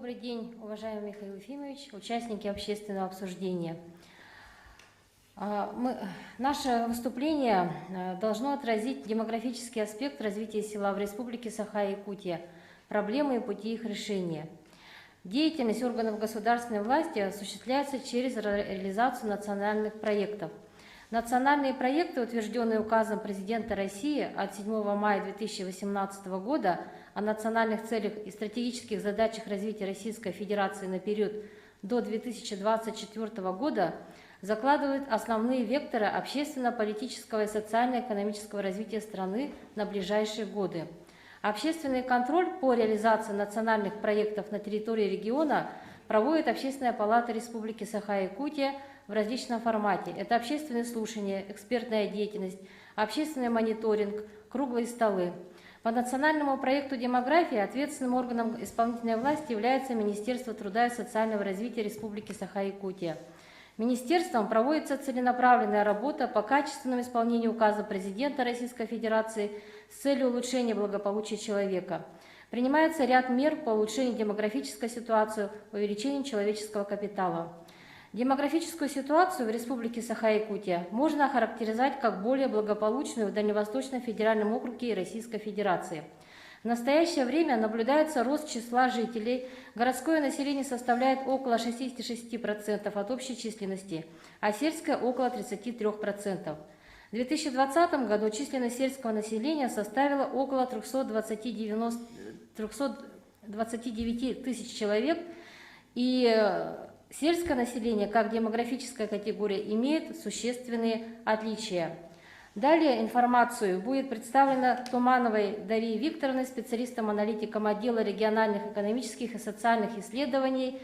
Добрый день, уважаемый Михаил Ефимович, участники общественного обсуждения. Наше выступление должно отразить демографический аспект развития села в Республике Саха-Якутия, проблемы и пути их решения. Деятельность органов государственной власти осуществляется через реализацию национальных проектов. Национальные проекты, утвержденные указом президента России от 7 мая 2018 года о национальных целях и стратегических задачах развития Российской Федерации на период до 2024 года, закладывают основные векторы общественно-политического и социально-экономического развития страны на ближайшие годы. Общественный контроль по реализации национальных проектов на территории региона проводит Общественная палата Республики Саха-Якутия в различном формате. Это общественные слушания, экспертная деятельность, общественный мониторинг, круглые столы. По национальному проекту демографии ответственным органом исполнительной власти является Министерство труда и социального развития Республики Саха-Якутия. Министерством проводится целенаправленная работа по качественному исполнению указа президента Российской Федерации с целью улучшения благополучия человека. Принимается ряд мер по улучшению демографической ситуации, увеличению человеческого капитала. Демографическую ситуацию в Республике Саха-Якутия можно охарактеризовать как более благополучную в Дальневосточном федеральном округе и Российской Федерации. В настоящее время наблюдается рост числа жителей. Городское население составляет около 66% от общей численности, а сельское около 33%. В 2020 году численность сельского населения составила около 329 тысяч человек, и сельское население, как демографическая категория, имеет существенные отличия. Далее информацию будет представлена Тумановой Дарьей Викторовной, специалистом-аналитиком отдела региональных экономических и социальных исследований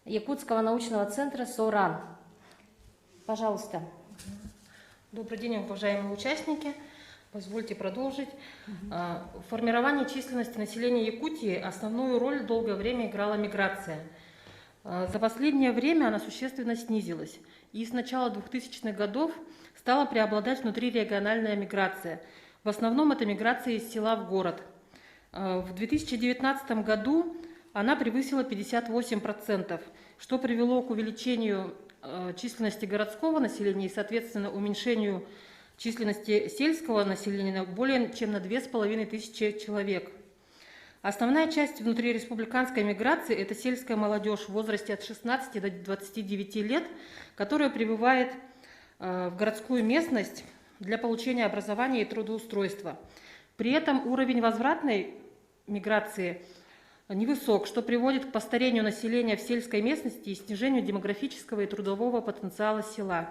Якутского научного центра СОРАН. Пожалуйста. Добрый день, уважаемые участники. Позвольте продолжить. В формировании численности населения Якутии основную роль долгое время играла миграция. За последнее время она существенно снизилась, и с начала 2000-х годов стала преобладать внутрирегиональная миграция. В основном это миграция из села в город. В 2019 году она превысила 58%, что привело к увеличению численности городского населения и, соответственно, уменьшению численности сельского населения более чем на 2500 человек. Основная часть внутриреспубликанской миграции – это сельская молодежь в возрасте от 16 до 29 лет, которая прибывает в городскую местность для получения образования и трудоустройства. При этом уровень возвратной миграции невысок, что приводит к постарению населения в сельской местности и снижению демографического и трудового потенциала села.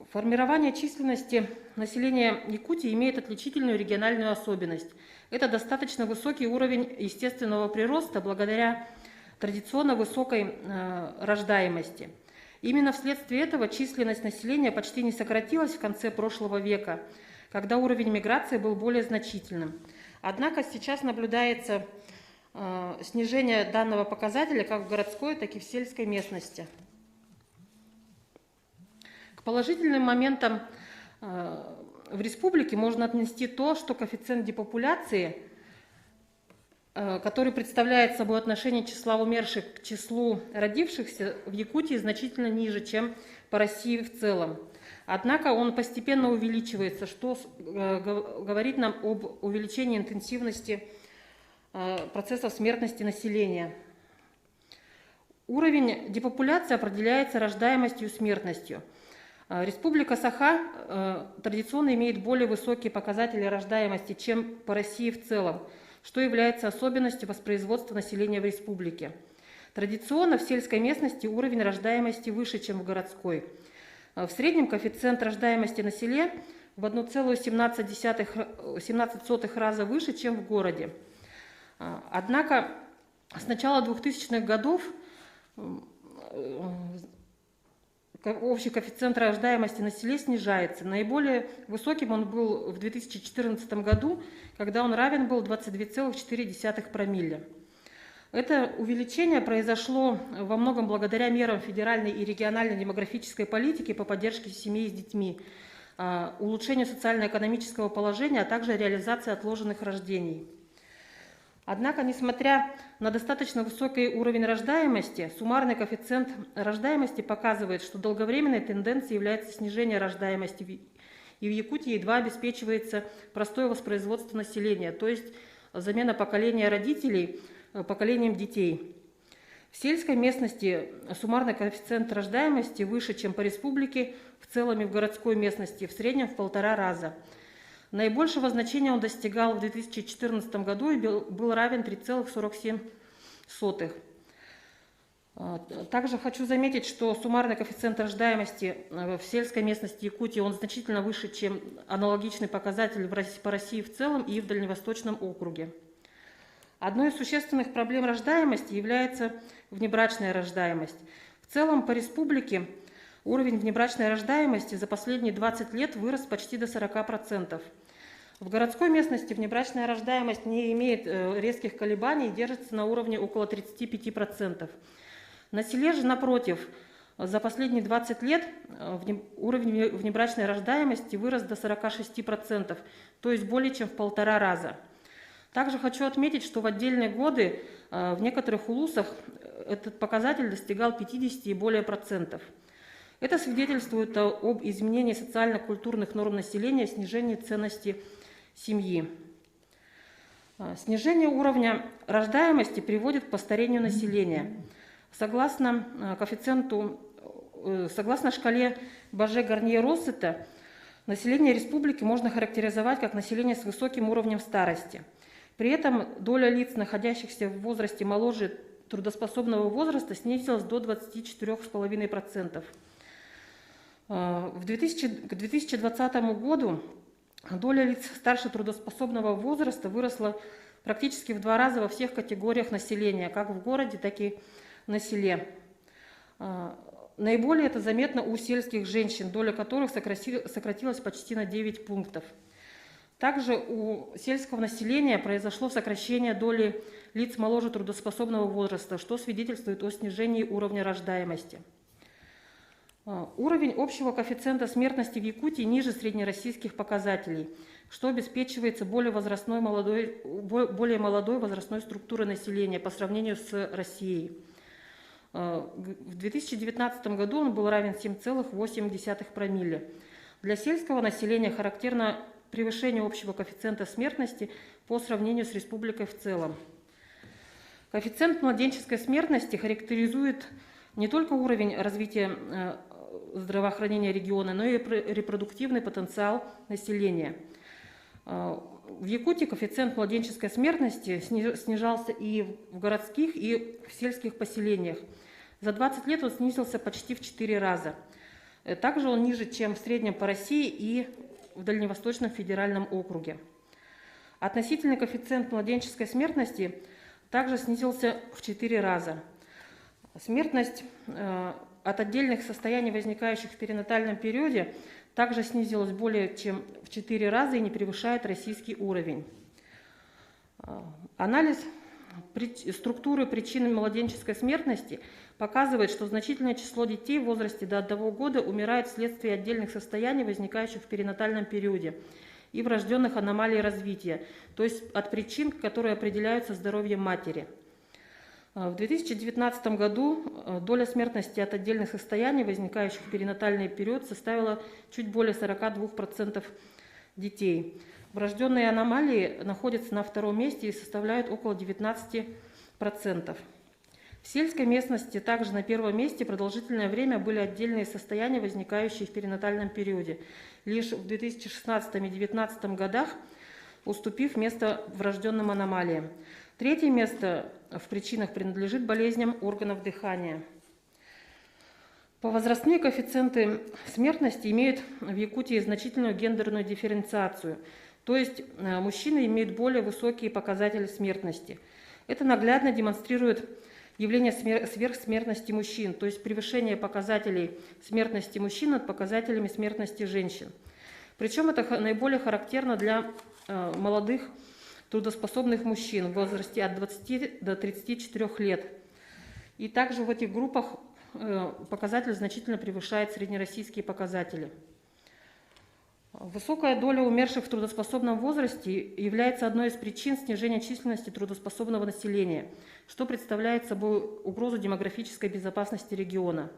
Формирование численности населения Якутии имеет отличительную региональную особенность. Это достаточно высокий уровень естественного прироста благодаря традиционно высокой рождаемости. Именно вследствие этого численность населения почти не сократилась в конце прошлого века, когда уровень миграции был более значительным. Однако сейчас наблюдается снижение данного показателя как в городской, так и в сельской местности. К положительным моментам в республике можно отнести то, что коэффициент депопуляции, который представляет собой отношение числа умерших к числу родившихся, в Якутии значительно ниже, чем по России в целом. Однако он постепенно увеличивается, что говорит нам об увеличении интенсивности процессов смертности населения. Уровень депопуляции определяется рождаемостью и смертностью. Республика Саха традиционно имеет более высокие показатели рождаемости, чем по России в целом, что является особенностью воспроизводства населения в республике. Традиционно в сельской местности уровень рождаемости выше, чем в городской. В среднем коэффициент рождаемости на селе в 1,17 раза выше, чем в городе. Однако с начала 2000-х годов общий коэффициент рождаемости на селе снижается. Наиболее высоким он был в 2014 году, когда он равен был 22,4 промилле. Это увеличение произошло во многом благодаря мерам федеральной и региональной демографической политики по поддержке семей с детьми, улучшению социально-экономического положения, а также реализации отложенных рождений. Однако, несмотря на достаточно высокий уровень рождаемости, суммарный коэффициент рождаемости показывает, что долговременной тенденцией является снижение рождаемости, и в Якутии едва обеспечивается простое воспроизводство населения, то есть замена поколения родителей поколением детей. В сельской местности суммарный коэффициент рождаемости выше, чем по республике в целом и в городской местности, в среднем в 1,5 раза. Наибольшего значения он достигал в 2014 году и был равен 3,47. Также хочу заметить, что суммарный коэффициент рождаемости в сельской местности Якутии он значительно выше, чем аналогичный показатель по России в целом и в Дальневосточном округе. Одной из существенных проблем рождаемости является внебрачная рождаемость. В целом по республике уровень внебрачной рождаемости за последние 20 лет вырос почти до 40%. В городской местности внебрачная рождаемость не имеет резких колебаний и держится на уровне около 35%. На селе же, напротив, за последние 20 лет уровень внебрачной рождаемости вырос до 46%, то есть более чем в 1,5 раза. Также хочу отметить, что в отдельные годы в некоторых улусах этот показатель достигал 50 и более процентов. Это свидетельствует об изменении социально-культурных норм населения, снижении ценности семьи. Снижение уровня рождаемости приводит к постарению населения. Согласно шкале Баже-Гарнье-Россета, население республики можно характеризовать как население с высоким уровнем старости. При этом доля лиц, находящихся в возрасте моложе трудоспособного возраста, снизилась до 24,5%. К 2020 году доля лиц старше трудоспособного возраста выросла практически в 2 раза во всех категориях населения, как в городе, так и на селе. Наиболее это заметно у сельских женщин, доля которых сократилась почти на 9 пунктов. Также у сельского населения произошло сокращение доли лиц моложе трудоспособного возраста, что свидетельствует о снижении уровня рождаемости. Уровень общего коэффициента смертности в Якутии ниже среднероссийских показателей, что обеспечивается более молодой возрастной структурой населения по сравнению с Россией. В 2019 году он был равен 7,8 промилле. Для сельского населения характерно превышение общего коэффициента смертности по сравнению с республикой в целом. Коэффициент младенческой смертности характеризует не только уровень развития здравоохранения региона, но и репродуктивный потенциал населения. В Якутии коэффициент младенческой смертности снижался и в городских, и в сельских поселениях. За 20 лет он снизился почти в 4 раза. Также он ниже, чем в среднем по России и в Дальневосточном федеральном округе. Относительный коэффициент младенческой смертности также снизился в 4 раза. Смертность от отдельных состояний, возникающих в перинатальном периоде, также снизилась более чем в 4 раза и не превышает российский уровень. Анализ структуры причин младенческой смертности показывает, что значительное число детей в возрасте до 1 года умирает вследствие отдельных состояний, возникающих в перинатальном периоде, и врожденных аномалий развития, то есть от причин, которые определяются здоровьем матери. В 2019 году доля смертности от отдельных состояний, возникающих в перинатальный период, составила чуть более 42% детей. Врожденные аномалии находятся на 2-м месте и составляют около 19%. В сельской местности также на 1-м месте продолжительное время были отдельные состояния, возникающие в перинатальном периоде, лишь в 2016 и 2019 годах уступив место врожденным аномалиям. 3-е место в причинах принадлежит болезням органов дыхания. Возрастные коэффициенты смертности имеют в Якутии значительную гендерную дифференциацию, то есть мужчины имеют более высокие показатели смертности. Это наглядно демонстрирует явление сверхсмертности мужчин, то есть превышение показателей смертности мужчин над показателями смертности женщин. Причем это наиболее характерно для молодых трудоспособных мужчин в возрасте от 20 до 34 лет. И также в этих группах показатель значительно превышает среднероссийские показатели. Высокая доля умерших в трудоспособном возрасте является одной из причин снижения численности трудоспособного населения, что представляет собой угрозу демографической безопасности региона.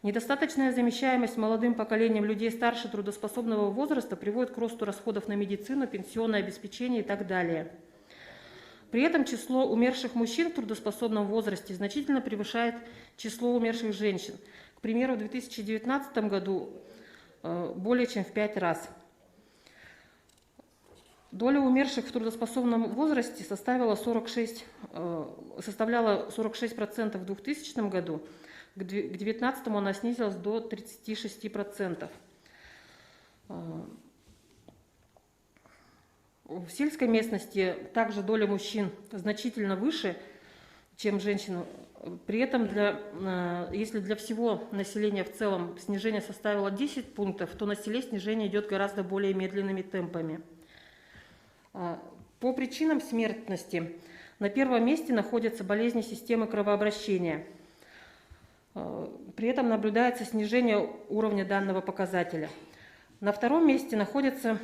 Недостаточная замещаемость молодым поколением людей старше трудоспособного возраста приводит к росту расходов на медицину, пенсионное обеспечение и так далее. При этом число умерших мужчин в трудоспособном возрасте значительно превышает число умерших женщин. К примеру, в 2019 году более чем в 5 раз. Доля умерших в трудоспособном возрасте составляла 46% в 2000 году, к 2019 она снизилась до 36%. В сельской местности также доля мужчин значительно выше, чем женщин. При этом, если для всего населения в целом снижение составило 10 пунктов, то на селе снижение идет гораздо более медленными темпами. По причинам смертности на первом месте находятся болезни системы кровообращения. При этом наблюдается снижение уровня данного показателя. На втором месте находится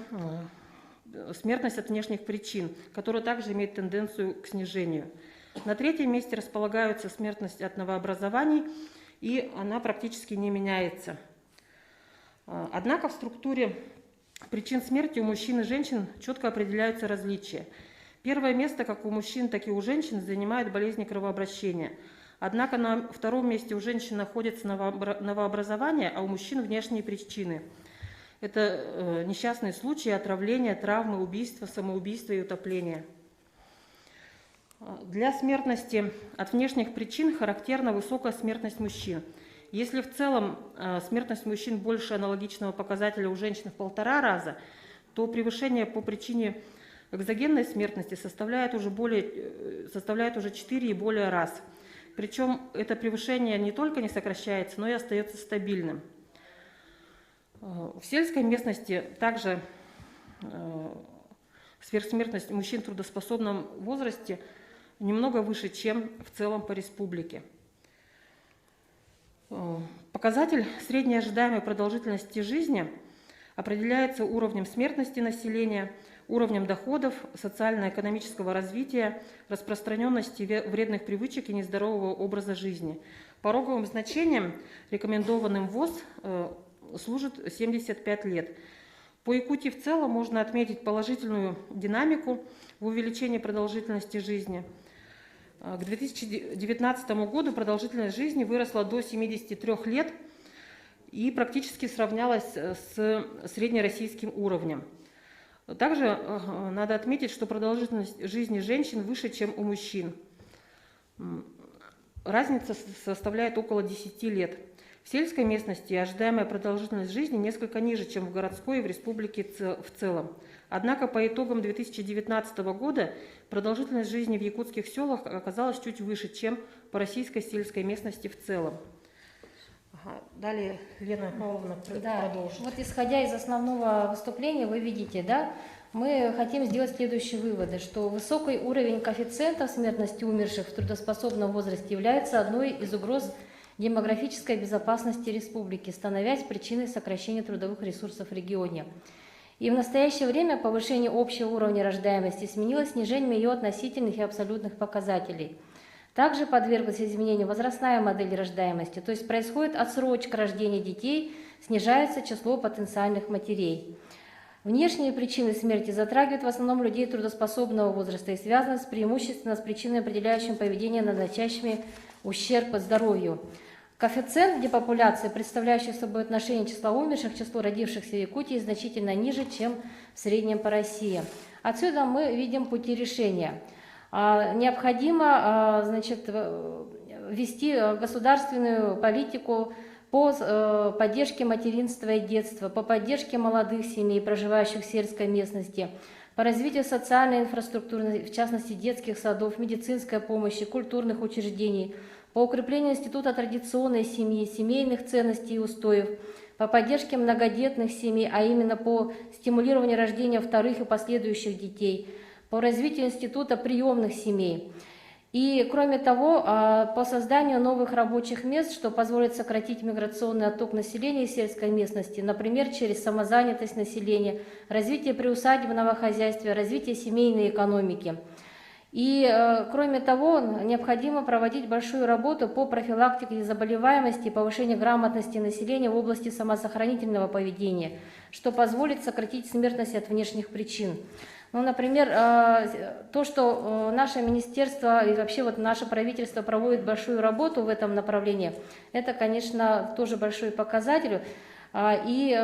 смертность от внешних причин, которая также имеет тенденцию к снижению. На третьем месте располагаются смертность от новообразований, и она практически не меняется. Однако в структуре причин смерти у мужчин и женщин четко определяются различия. Первое место как у мужчин, так и у женщин занимают болезни кровообращения. Однако на втором месте у женщин находятся новообразования, а у мужчин внешние причины. Это несчастные случаи, отравления, травмы, убийства, самоубийства и утопления. Для смертности от внешних причин характерна высокая смертность мужчин. Если в целом смертность мужчин больше аналогичного показателя у женщин в 1,5 раза, то превышение по причине экзогенной смертности составляет уже 4 и более раз. Причем это превышение не только не сокращается, но и остается стабильным. В сельской местности также сверхсмертность мужчин в трудоспособном возрасте немного выше, чем в целом по республике. Показатель средней ожидаемой продолжительности жизни определяется уровнем смертности населения, уровнем доходов, социально-экономического развития, распространенности вредных привычек и нездорового образа жизни. Пороговым значением, рекомендованным ВОЗ, служит 75 лет. По Якутии в целом можно отметить положительную динамику в увеличении продолжительности жизни. К 2019 году продолжительность жизни выросла до 73 лет и практически сравнялась с среднероссийским уровнем. Также надо отметить, что продолжительность жизни женщин выше, чем у мужчин. Разница составляет около 10 лет. В сельской местности ожидаемая продолжительность жизни несколько ниже, чем в городской и в республике в целом. Однако по итогам 2019 года продолжительность жизни в якутских селах оказалась чуть выше, чем по российской сельской местности в целом. Далее Лена Павловна продолжит. Вот исходя из основного выступления, вы видите, да, мы хотим сделать следующие выводы, что высокий уровень коэффициентов смертности умерших в трудоспособном возрасте является одной из угроз демографической безопасности республики, становясь причиной сокращения трудовых ресурсов в регионе. И в настоящее время повышение общего уровня рождаемости сменилось снижением ее относительных и абсолютных показателей. Также подверглась изменению возрастная модель рождаемости, то есть происходит отсрочка рождения детей, снижается число потенциальных матерей. Внешние причины смерти затрагивают в основном людей трудоспособного возраста и связаны преимущественно с причинами, определяющими поведение, наносящими ущерб здоровью. Коэффициент депопуляции, представляющий собой отношение числа умерших к числу родившихся в Якутии, значительно ниже, чем в среднем по России. Отсюда мы видим пути решения. Необходимо, значит, ввести государственную политику по поддержке материнства и детства, по поддержке молодых семей, проживающих в сельской местности, по развитию социальной инфраструктуры, в частности детских садов, медицинской помощи, культурных учреждений, по укреплению института традиционной семьи, семейных ценностей и устоев, по поддержке многодетных семей, а именно по стимулированию рождения вторых и последующих детей, по развитию института приемных семей. И, кроме того, по созданию новых рабочих мест, что позволит сократить миграционный отток населения из сельской местности, например, через самозанятость населения, развитие приусадебного хозяйства, развитие семейной экономики. И, кроме того, необходимо проводить большую работу по профилактике заболеваемости и повышению грамотности населения в области самосохранительного поведения, что позволит сократить смертность от внешних причин. Ну, например, то, что наше министерство и вообще вот наше правительство проводит большую работу в этом направлении, это, конечно, тоже большой показатель. И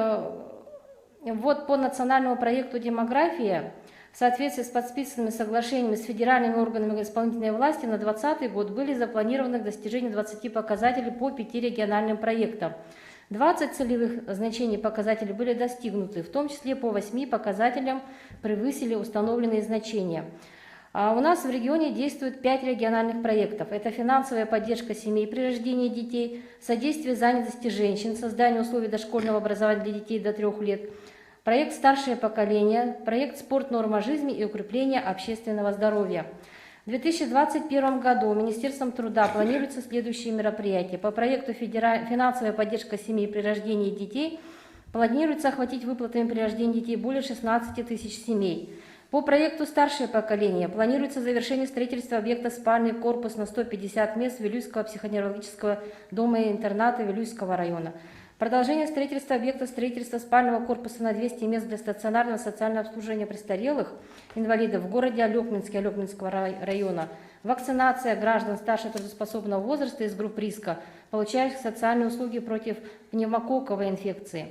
вот по национальному проекту «Демография» в соответствии с подписанными соглашениями с федеральными органами исполнительной власти на 2020 год были запланированы к достижению 20 показателей по 5 региональным проектам. 20 целевых значений показателей были достигнуты, в том числе по 8 показателям превысили установленные значения. У нас в регионе действует 5 региональных проектов. Это финансовая поддержка семей при рождении детей, содействие занятости женщин, создание условий дошкольного образования для детей до 3 лет, проект «Старшее поколение», проект «Спорт. Норма жизни» и укрепление общественного здоровья. В 2021 году Министерством труда планируются следующие мероприятия. По проекту «Финансовая поддержка семей при рождении детей» планируется охватить выплатами при рождении детей более 16 тысяч семей. По проекту «Старшее поколение» планируется завершение строительства объекта «Спальный корпус» на 150 мест Вилюйского психоневрологического дома и интерната Вилюйского района. Продолжение строительства объекта строительства спального корпуса на 200 мест для стационарного социального обслуживания престарелых инвалидов в городе Алекминске Алекминского района. Вакцинация граждан старше трудоспособного возраста из групп риска, получающих социальные услуги против пневмококковой инфекции.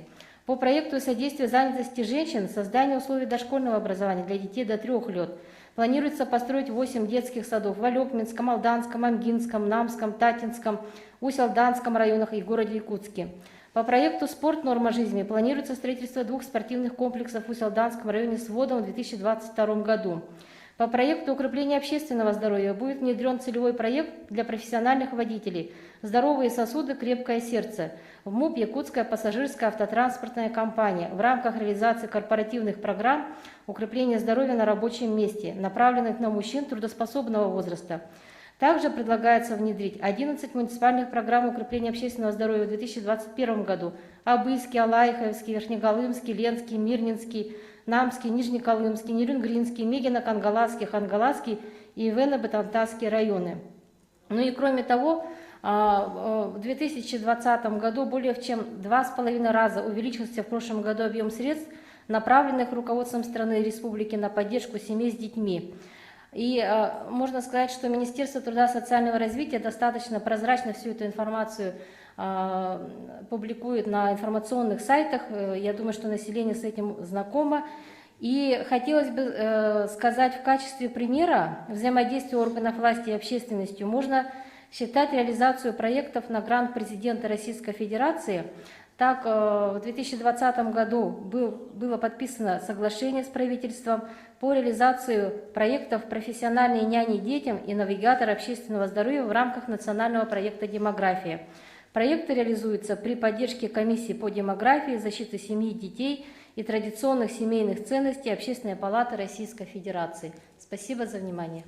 По проекту содействия занятости женщин, создание условий дошкольного образования для детей до 3 лет. Планируется построить 8 детских садов в Алекминском, Алданском, Амгинском, Намском, Татинском, Усть-Алданском районах и городе Якутске. По проекту «Спорт. Норма жизни» планируется строительство 2 спортивных комплексов в Усть-Алданском районе с вводом в 2022 году. По проекту укрепления общественного здоровья будет внедрен целевой проект для профессиональных водителей «Здоровые сосуды, крепкое сердце» в МУП «Якутская пассажирская автотранспортная компания» в рамках реализации корпоративных программ укрепления здоровья на рабочем месте, направленных на мужчин трудоспособного возраста. Также предлагается внедрить 11 муниципальных программ укрепления общественного здоровья в 2021 году. Абыйский, Алайховский, Верхнеголымский, Ленский, Мирнинский, Намский, Нижнеколымский, Нерюнгринский, Мегино-Кангаласский, Хангаласский и Вено-Батантасский районы. Ну и кроме того, в 2020 году более чем 2,5 раза увеличился в прошлом году объем средств, направленных руководством страны и республики на поддержку семей с детьми. И можно сказать, что Министерство труда и социального развития достаточно прозрачно всю эту информацию публикует на информационных сайтах. Я думаю, что население с этим знакомо. И хотелось бы сказать, в качестве примера взаимодействия органов власти и общественностью можно считать реализацию проектов на грант президента Российской Федерации. Так, в 2020 году было подписано соглашение с правительством по реализации проектов «Профессиональные няни детям» и «Навигатор общественного здоровья» в рамках национального проекта «Демография». Проекты реализуются при поддержке комиссии по демографии, защиты семьи и детей и традиционных семейных ценностей Общественной палаты Российской Федерации. Спасибо за внимание.